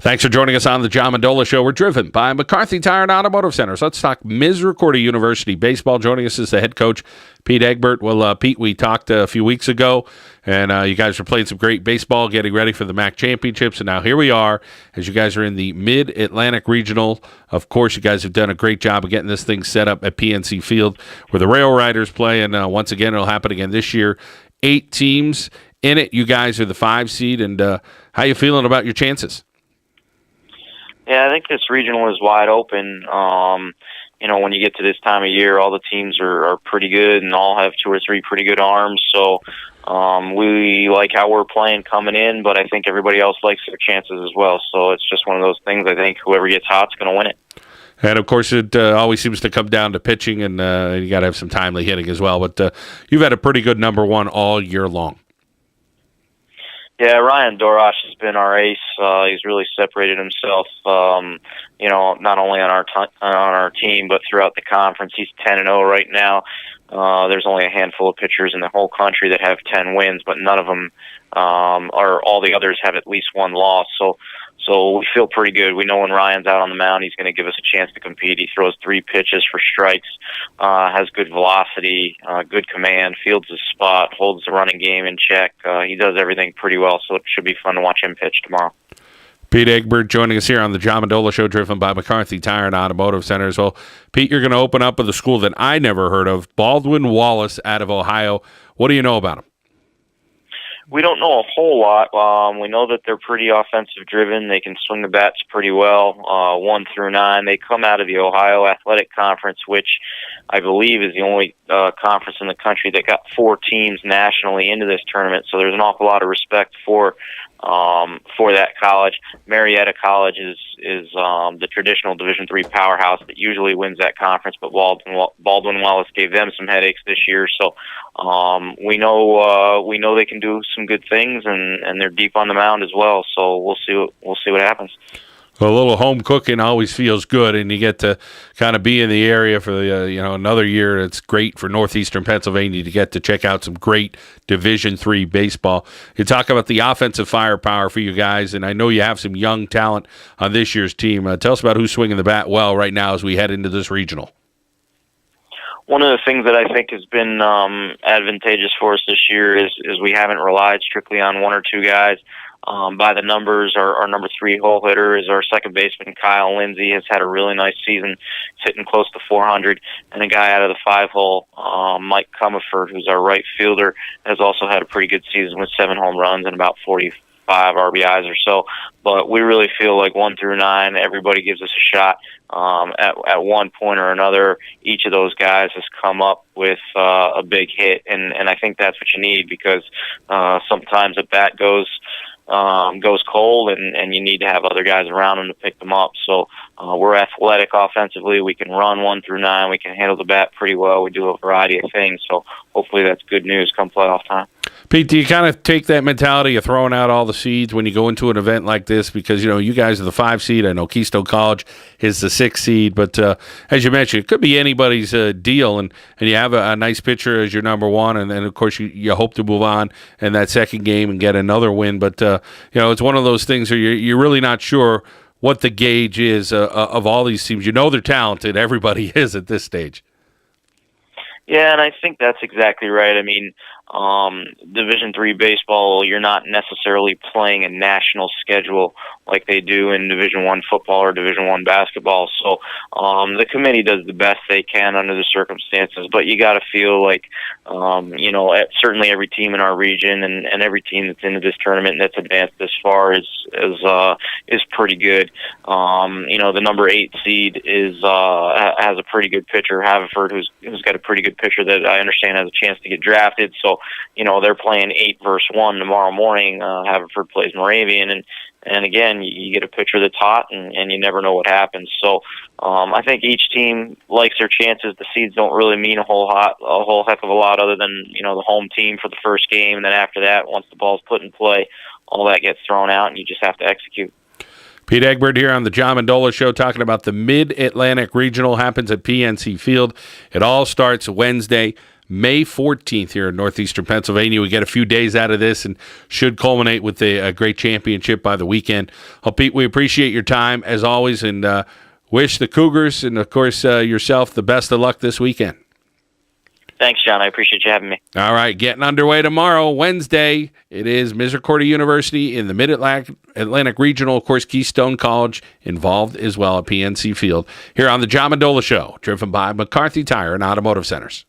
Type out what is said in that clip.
Thanks for joining us on the John Mendola Show. We're driven by McCarthy Tire and Automotive Centers. Let's talk Misericordia University baseball. Joining us is the head coach, Pete Egbert. Well, Pete, we talked a few weeks ago, and you guys were playing some great baseball, getting ready for the MAC championships, and now here we are as you guys are in the Mid-Atlantic Regional. Of course, you guys have done a great job of getting this thing set up at PNC Field where the Rail Riders play, and once again, it'll happen again this year. 8 teams in it. You guys are the 5 seed, and how you feeling about your chances? Yeah, I think this regional is wide open. When you get to this time of year, all the teams are pretty good and all have 2 or 3 pretty good arms. So we like how we're playing coming in, but I think everybody else likes their chances as well. So it's just one of those things. I think whoever gets hot is going to win it. And, of course, it always seems to come down to pitching, and you got to have some timely hitting as well. But you've had a pretty good number one all year long. Yeah, Ryan Dorosh has been our ace. He's really separated himself, not only on our team, but throughout the conference. He's 10-0 right now. There's only a handful of pitchers in the whole country that have 10 wins, but none of them all the others have at least 1 loss. So we feel pretty good. We know when Ryan's out on the mound, he's going to give us a chance to compete. He throws 3 pitches for strikes, has good velocity, good command, fields his spot, holds the running game in check. He does everything pretty well, so it should be fun to watch him pitch tomorrow. Pete Egbert joining us here on the John Mendola Show, driven by McCarthy Tire and Automotive Centers. Well, Pete, you're going to open up with a school that I never heard of, Baldwin Wallace out of Ohio. What do you know about them? We don't know a whole lot. We know that they're pretty offensive driven. They can swing the bats pretty well, 1 through 9. They come out of the Ohio Athletic Conference, which I believe is the only conference in the country that got 4 teams nationally into this tournament. So there's an awful lot of respect for that college. Marietta College is the traditional Division III powerhouse that usually wins that conference, but Baldwin Wallace gave them some headaches this year. So we know they can do some good things, and they're deep on the mound as well. So we'll see what happens. Well, a little home cooking always feels good, and you get to kind of be in the area for the another year. It's great for northeastern Pennsylvania to get to check out some great Division III baseball. You talk about the offensive firepower for you guys, and I know you have some young talent on this year's team. Tell us about who's swinging the bat well right now as we head into this regional. One of the things that I think has been advantageous for us this year is we haven't relied strictly on 1 or 2 guys. By the numbers, our number 3 hole hitter is our second baseman, Kyle Lindsay, has had a really nice season. He's hitting close to 400. And a guy out of the 5 hole, Mike Comerford, who's our right fielder, has also had a pretty good season with 7 home runs and about 45 RBIs or so. But we really feel like 1 through 9, everybody gives us a shot. At one point or another, each of those guys has come up with a big hit, and I think that's what you need, because sometimes a bat goes cold, and you need to have other guys around him to pick them up. So we're athletic offensively. We can run 1 through 9. We can handle the bat pretty well. We do a variety of things. So hopefully that's good news come playoff time. Pete, do you kind of take that mentality of throwing out all the seeds when you go into an event like this? Because, you guys are the 5 seed. I know Keystone College is the 6 seed. But as you mentioned, it could be anybody's deal. And you have a nice pitcher as your number 1. And then, of course, you hope to move on in that second game and get another win. But, it's one of those things where you're really not sure what the gauge is of all these teams. You know they're talented. Everybody is at this stage. Yeah, and I think that's exactly right. I mean, Division III baseball, you're not necessarily playing a national schedule like they do in Division I football or Division I basketball. So the committee does the best they can under the circumstances, but you got to feel like, certainly every team in our region and every team that's into this tournament that's advanced this far is pretty good. The number 8 seed has a pretty good pitcher, Haverford, who's got a pretty good pitcher that I understand has a chance to get drafted. So, they're playing 8 versus 1 tomorrow morning. Haverford plays Moravian, and again, you get a pitcher that's hot, and you never know what happens. So I think each team likes their chances. The seeds don't really mean a whole heck of a lot other than, the home team for the first game. And then after that, once the ball's put in play, all that gets thrown out, and you just have to execute. Pete Egbert here on the John Mendola Show, talking about the Mid-Atlantic Regional. Happens at PNC Field. It all starts Wednesday, May 14th here in northeastern Pennsylvania. We get a few days out of this and should culminate with a great championship by the weekend. Pete, we appreciate your time as always, and wish the Cougars and, of course, yourself the best of luck this weekend. Thanks, John. I appreciate you having me. All right, getting underway tomorrow, Wednesday. It is Misericordia University in the Mid-Atlantic Regional. Of course, Keystone College involved as well at PNC Field. Here on the John Mendola Show, driven by McCarthy Tire and Automotive Centers.